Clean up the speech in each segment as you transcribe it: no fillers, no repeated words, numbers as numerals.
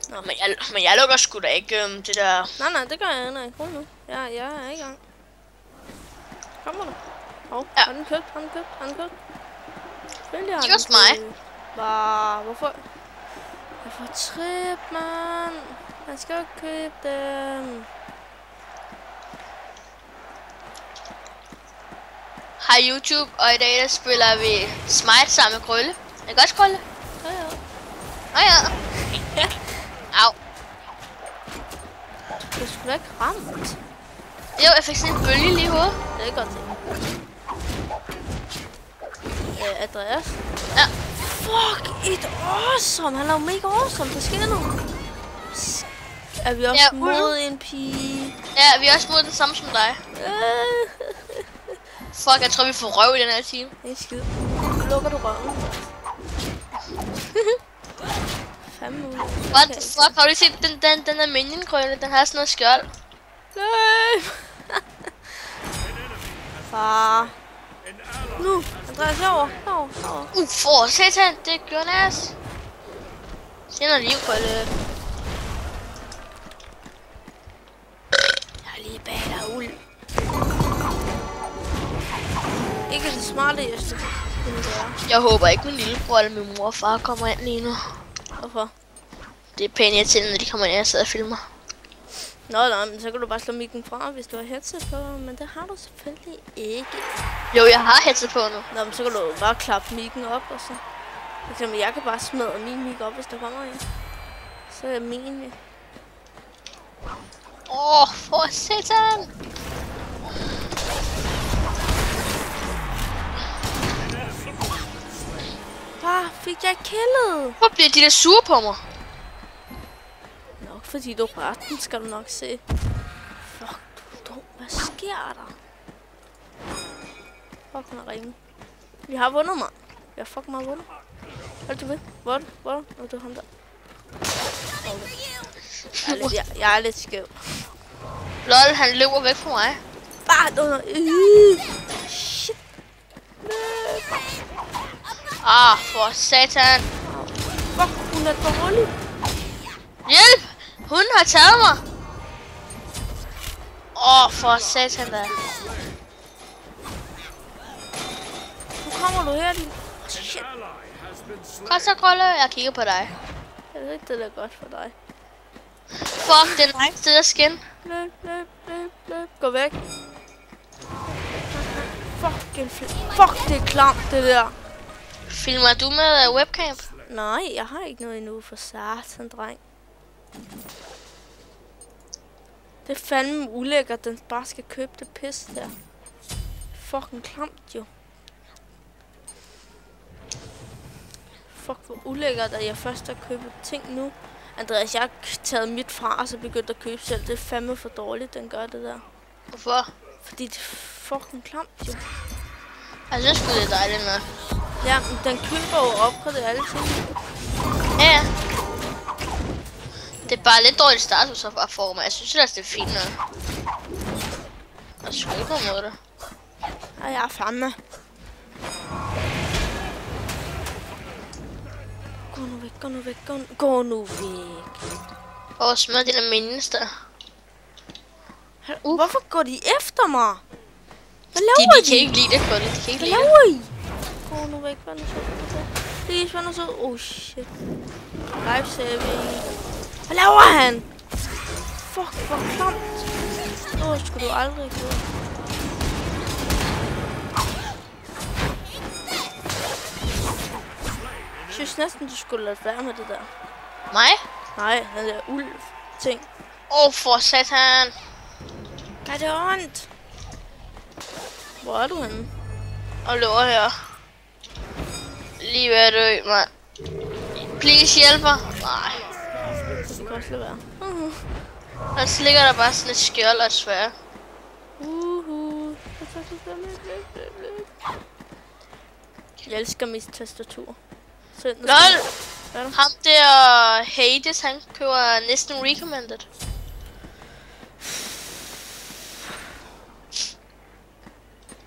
Nå. Men jeg lukker sgu da ikke det der... Nej, det gør jeg ikke. Hold nu. Jeg er i gang. Kommer du? Ja. Har den købt? Selvfølgelig har Det er også mig. Hvorfor? Jeg får trip, mand. Man skal jo købe dem. Hej YouTube, og i dag der spiller vi Smite sammen med Krølle. Er det godt, Krølle? Ja. Au. Du skulle da ikke ramt. Jo, jeg fik sådan en bølge lige i hovedet. Det er godt set. Andreas? Ja. Fuck, et awesome. Han er jo mega awesome. Der sker noget. Er vi også mod en pige? Ja, vi er også mod den samme som dig. Fuck, jeg tror vi får røv i den her time. Det er skid. Lukker du røven? 5 minutter. What the fuck, har du set den der minion-krølle? Den har sådan noget skjold. Nej. Far. Nu, Andreas, herover. For satan, det er Jonas. Se noget liv, Krølle. Jeg er lige bag dig, Uld. Ikke det smarte, Jesper. Jeg håber ikke, min lillebror eller min mor og far kommer ind lige nu. Hvorfor? Det er pænt irriterende, når de kommer ind, og jeg sidder og filmer. Nå, men så kan du bare slå mikken fra, hvis du har headset på, men det har du selvfølgelig ikke. Jo, jeg har headset på nu. Nå, men så kan du bare klappe mikken op, og så... For eksempel, jeg kan bare smadre min mik op, hvis der kommer en. Så er min... For satan! Fik jeg killet? Hvor bliver de der sure på mig? Nok fordi du rørte den, skal du nok se. Fuck, du dum. Hvad sker der? Fuck, den er ringe. Vi har vundet, mand. Vi har fucking meget vundet. Hold du ved. Hvor er du? Nå, det er ham der. Okay. Jeg er lidt skæv. Lol, han løber væk fra mig. Bare noget. Shit. For satan. Fuck, hun er dårlig. Hjælp! Hun har taget mig. For satan da. Nu kommer du her, din... Shit. Kom så, Krølle. Jeg kigger på dig. Jeg ved ikke, det er godt for dig. Fuck, det er nice, det der skin. Løb. Gå væk. Fuck, det er klamt, det der. Filmer du med webcam? Nej, jeg har ikke noget endnu for satan, dreng. Det er fandme ulækkert, den bare skal købe det pis der. Fucking klamt jo. Fuck, hvor ulækkert, at jeg først har købt ting nu. Andreas, jeg har taget mit fra, og så begyndt at købe selv. Det er fandme for dårligt, den gør det der. Hvorfor? Fordi det er fucking klamt jo. Jeg synes det er dejligt med. Ja, men den køber jo opgraderet alle ting. Ja. Det er bare lidt dårligt status at bare få mig. Jeg synes også, det er fint noget. Jeg skal ikke komme mod det. Ja, jeg er fandme. Gå nu væk. Smid de der minions der. Hvorfor går de efter mig? Hvad laver de? De kan ikke lide det, Krølle. De kan ikke lide det. Hvad laver I? Gå nu væk, vær nu så. Please, vær nu så. Shit. Life saving. Hvad laver han? Fuck, hvor klamt. Skulle du aldrig gå. Jeg synes næsten, du skulle lade være med det der. Mig? Nej, den der ulv-ting. For satan. Gør det ondt? Hvor er du henne? Og løber her. Lige ved at dø, mand. Please hjælp mig. Nej. Det kan også lade være. Og ligger der bare sådan et skjold og et sværd. Jeg elsker mit tastatur. LOL! Ham der Hades, han køber næsten recommended.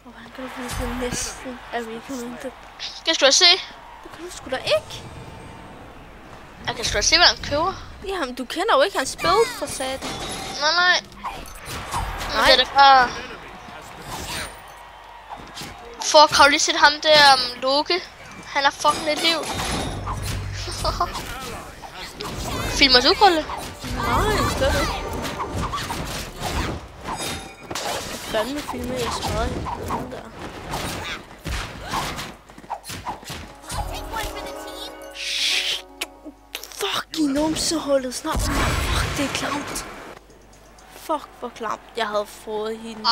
Hvordan kan du vide næsten er recommended? Skal du se? Det kan du sgu da ikke. Jeg kan sgu da se, hvad han køber. Jamen, du kender jo ikke hans build for satan. Nej. Nej. Det er da bare... Fuck, har du lige set ham der Loke? Han har fucking lidt liv. Filmer du, Krølle? Nej, slet ikke. Hvad fanden filmer jeg smadret i den der? Fuck i numsehullet snart. Fuck, det er klamt. Fuck, hvor klamt. Jeg havde fået hende.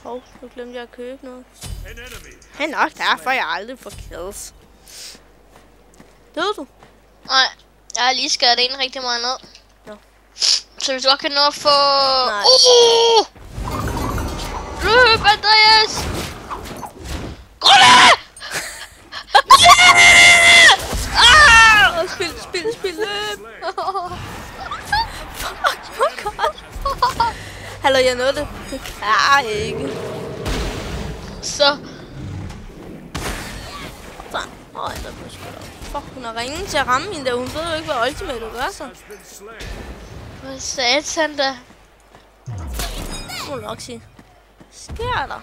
Hov, nu glemte jeg at købe noget. Det er nok derfor, jeg aldrig får kills. Døde du? Nej, jeg har lige skadet en rigtig meget ned. Nå. Så hvis du godt kan nå at få... Løb, Andreas! Grønne! Spil, løb! Fuck, hvor godt! Hallo, jeg nåede det. Det kan jeg ikke. Så. Sådan. Der blev sgu da. Fuck, hun har ringen til at ramme hende der. Hun ved jo ikke, hvad ultimate gør så. Hvad satan da? Må du nok sige. Sker der?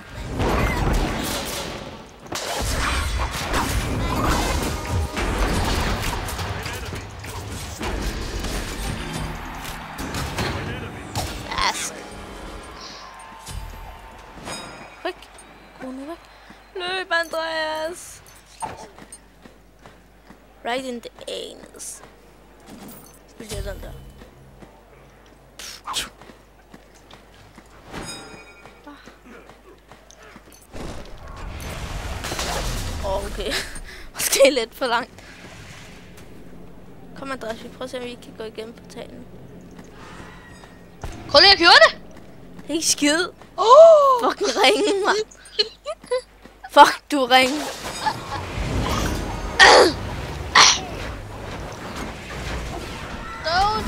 Væk. Gå nu væk. Løb, Andreas. Right in the anus. Spil det den der. Okay. Måske lidt for langt. Kom, Andreas, vi prøver at se, om vi kan gå igennem portalen. Krølle, jeg gjorde det! Ikke skid. Fucking ringe, mand. Fuck, du ringe.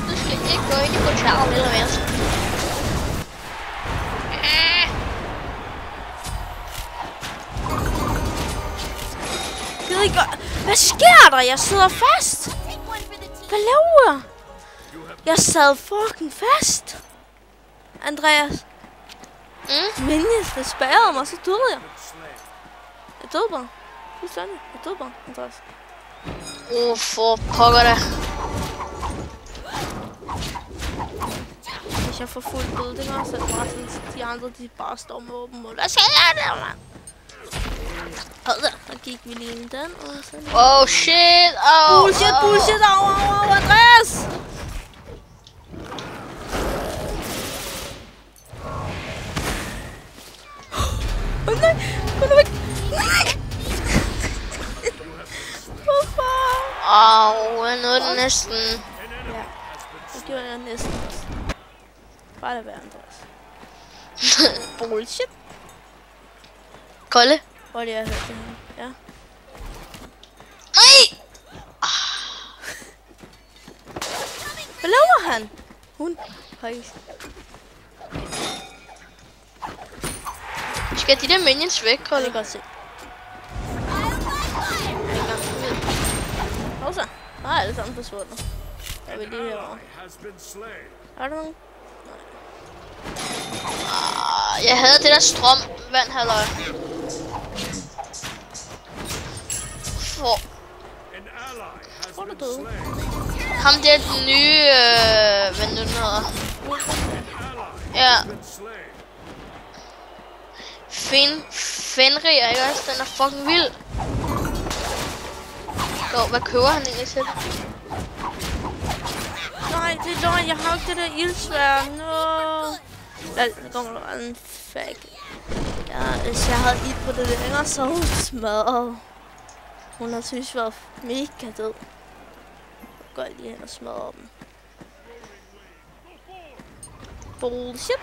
Du skal ikke gå ind i portalen eller hvad. Hvad sker der? Jeg sidder fast. Hvad laver jeg? Jeg sad fucking fast. Andreas. Minions, der spærrede mig, så døde jeg. Jeg døde bare. Fuldstændig. Jeg døde bare, Andreas. For pokker da. Hvis jeg får fuld buildinger, så er det bare sådan, de andre, de bare står med åben mål. Hvad sker der, mand? Der gik vi lige ind den, og så... Shit! Bullshit! Au, Andreas! Nej! Gå nu væk! Hvorfor? Jeg nåede den næsten. Ja, det gjorde jeg næsten også. Bare lad være, Andreas. Bullshit! Kolde? Hvor er det, jeg har hørt det her? Ja. Nej! Hvad laver han? Hun. Faktisk. Skal de der minions væk, Kolde? Det kan godt se. Hov så. Der er alle sammen forsvundet. Jeg vil lige herovre. Er der nogen? Jeg havde det der strømvand, halløj. Hvor er du døde? Ham der den nye, hvad nu den hedder. Ja. Fenrir, ikke også? Den er fucking vild. Hvad køber han egentlig til? Nej, det er løgn. Jeg har ikke det der ildsvær. Nå. Der kommer der en fag. Ja, hvis jeg havde ild på det længere, så hun smadret. Hun har synes, jeg var mega død. Jeg går lige hen og smadrer dem. Bullshit.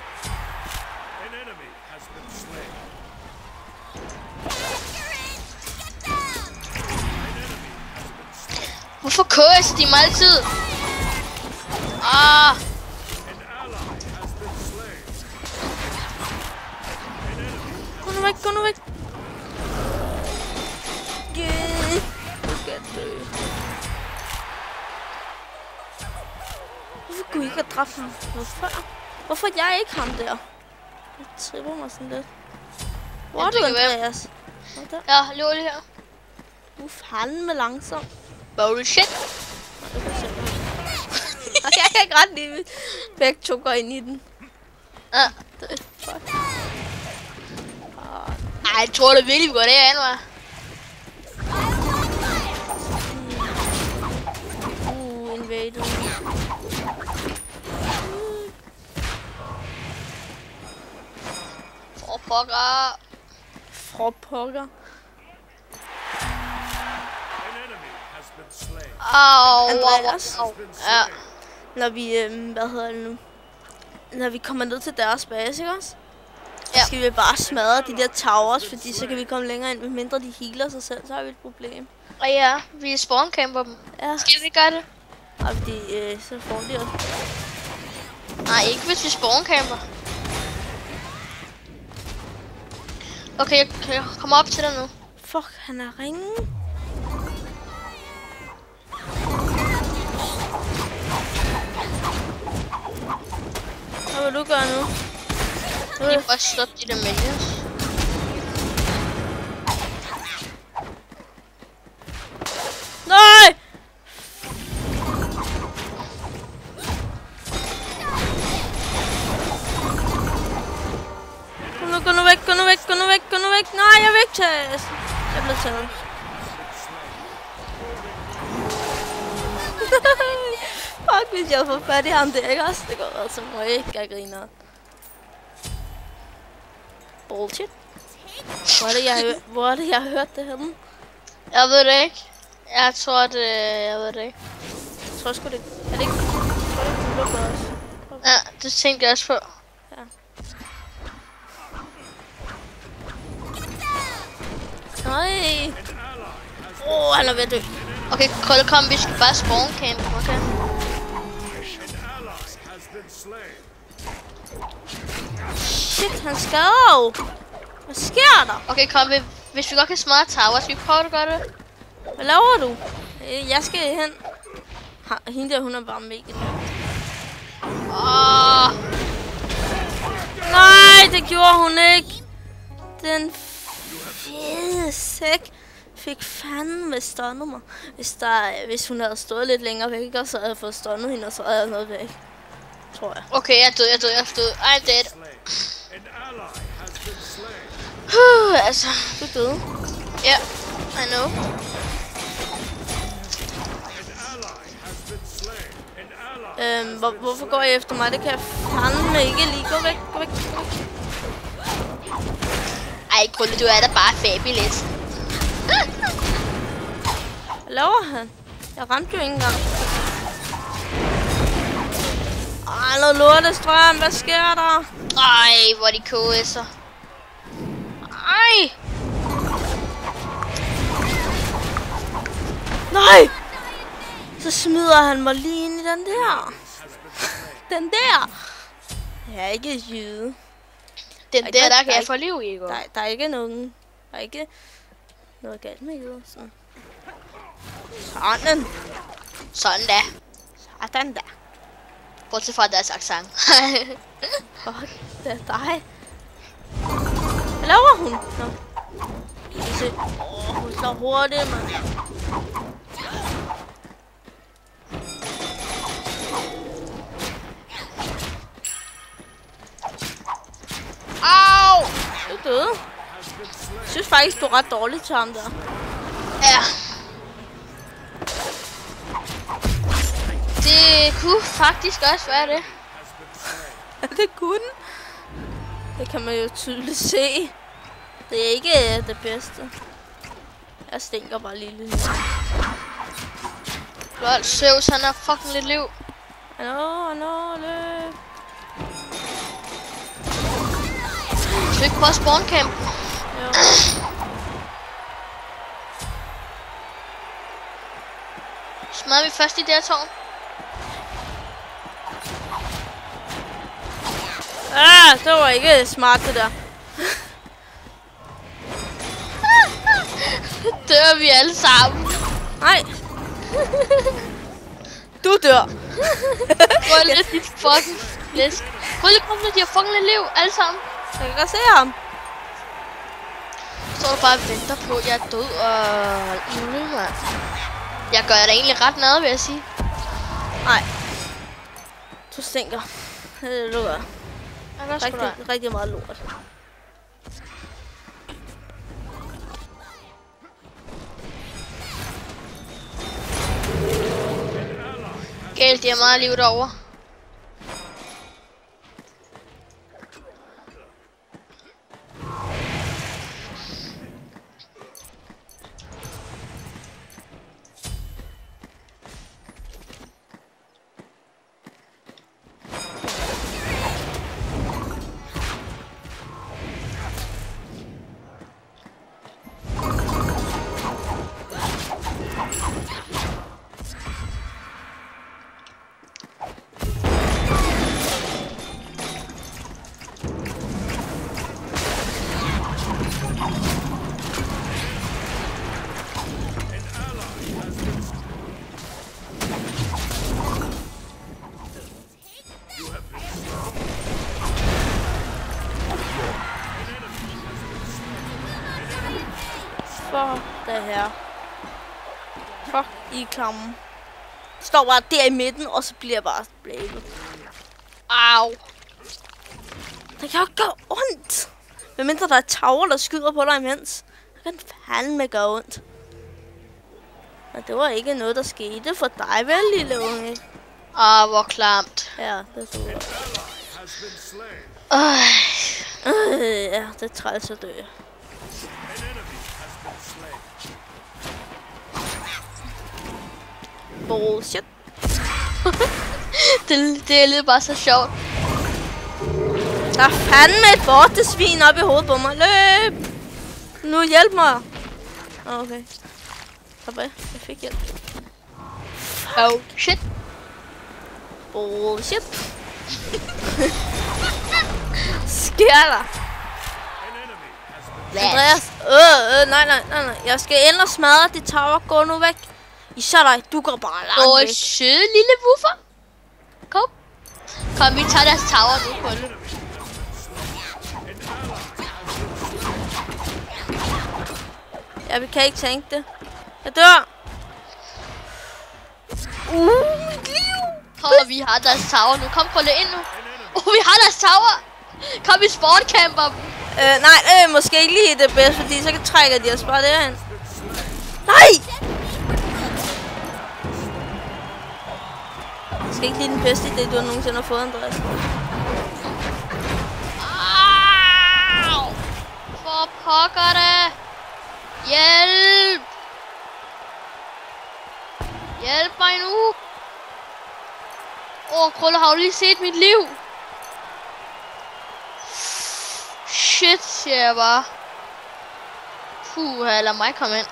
Hvorfor kører de mig altid? Gå nu væk. Du skal dø. Hvorfor kunne I ikke have dræbt ham noget før? Hvorfor er jeg ikke ham der? Jeg tripper mig sådan lidt. Hvor er Ja, du, det kan være. Andreas? Der. Ja, løber lige her. Fandme langsom. Bullshit. Jeg kan ikke ret lide, begge to går ind i den. Ja. Fuck. Ej, jeg tror det virkelig, vi går derhen, hva'? Invaded. For pokker. For pokker. Au, Andreas. au. Ja. Når vi, hvad hedder det nu? Når vi kommer ned til deres base, ikke også? Ja. Så skal vi bare smadre de der towers, fordi så kan vi komme længere ind. Mindre de healer sig selv, så har vi et problem. Og ja, vi spawncamper dem. Ja. Skal vi gøre det? Og fordi, så får de os. Nej, ikke hvis vi spawncamper. Okay, jeg kommer op til dig nu. Fuck, han er ringen. Hvad vil du gøre nu? Jeg kan bare stoppe de der minions. Nej! Gå nu væk, gå nu væk, gå nu væk, gå nu væk. Nej, jeg vil ikke tages. Jeg blev taget. Fuck, hvis jeg får fat i ham der, ikke også? Det går altså ikke, jeg griner. Bullshit. Hvor er det, jeg har hørt det henne? Jeg ved det ikke. Jeg tror det... Jeg ved det ikke. Jeg tror sgu det... Er det ikke... Jeg tror det ikke, lukker os. Ja, det tænkte jeg også på. Ja. Nej. Han er ved at dø. Okay, Krølle, kom, vi skal bare spawncampe, okay? Shit, han skader jo. Hvad sker der? Okay, kom, hvis vi godt kan smadre tower, skal vi prøve at gøre det? Hvad laver du? Jeg skal hen. Hende der, hun er bare mega. Nej, det gjorde hun ikke. Den fede sæk fik fandme stunnet mig. Hvis hun havde stået lidt længere væk, og så havde jeg fået stunnet hende, og så havde jeg noget væk. Tror jeg. Okay, jeg er død. I'm dead. Altså. Du er død. Ja, I know. Hvorfor går I efter mig? Det kan jeg fandme ikke lige. Gå væk, gå væk, gå væk. Ej, Krølle, du er da bare fabulous. Hvad laver han? Jeg ramte jo ikke engang. Ej, noget lortestrøm. Hvad sker der? Ej, hvor de KS'er. Ej! Nej! Så smider han mig lige ind i den der. Den der. Jeg er ikke jyde. Den der kan jeg få liv i, ikke? Der er ikke nogen. Der er ikke noget galt med jyder. Sådan. Sådan da. Sådan der. Bortset fra deres accent. Fuck, det er dig. Hvad laver hun? Nå. Hun slår hurtigt, mand. Au! Du er død. Jeg synes faktisk, du er ret dårlig til ham der. Ja. Det kunne faktisk også være det. Det kunne. Det kan man jo tydeligt se. Det er ikke det bedste. Jeg stinker bare lige lidt. Lol, Zeus, han har fucking lidt liv. I know, løb. Skal vi ikke prøve at spawncamp? Jo. Smadrer vi først i det her tårn? Det var ikke smart det der. Dør vi alle sammen? Nej. Du dør. Krølle, dit fucking flæsk. Krølle, kom nu, de har fucking lidt liv, alle sammen. Jeg kan godt se ham. Så du bare og venter på, at jeg er død og ilde, mand. Jeg gør da egentlig ret noget, vil jeg sige. Nej. Du stinker. Det du gør. Jeg gør Rigtig meget lort. Galt, det er meget liv derovre. For det her. Fuck, I er klamme. Står bare der i midten, og så bliver jeg bare blævet. Au. Det kan jo ikke gøre ondt. Medmindre der er et tower, der skyder på dig imens. Det kan fandme gøre ondt. Men det var ikke noget, der skete for dig, vel, lille unge? Hvor klamt. Ja, det tror jeg. Ja, det er træls at dø. Bullshit. det er lidt bare så sjovt. Der er fandme et vortesvin op i hovedet på mig. Løb! Nu hjælp mig. Okay. Stop af. Jeg fik hjælp. Oh shit. Bullshit. Sker der? Andreas. Nej. Jeg skal ind og smadre det tower. Gå nu væk. Især dig. Du går bare langt væk. Søde lille woofer. Kom, vi tager deres tower nu, Krølle. Ja, vi kan ikke tænke det. Jeg dør. Mit liv. Hold, vi har deres tower nu. Kom, Krølle ind nu. Vi har deres tower. Kom, vi sportcamper. Nej, måske ikke lige det bedste, fordi så kan trække de os bare derhen. Nej! Det skal ikke lige den bedste idé, du har nogensinde har fået, Andreas. Au! For pokker det! Hjælp! Hjælp mig nu! Krølle, har du lige set mit liv? Shit, siger jeg bare. Puh, lad mig komme ind.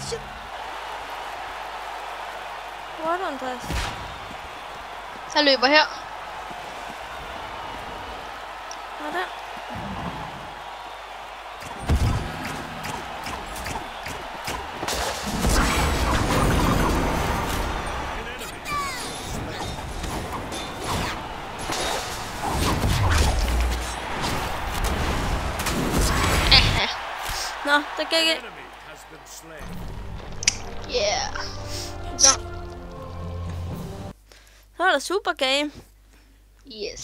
Shit. Hvor er du, Andreas? Jeg løber her. Hvor er der? Nå, det gik ikke. Yeah. Nå. Så er der super game. Yes.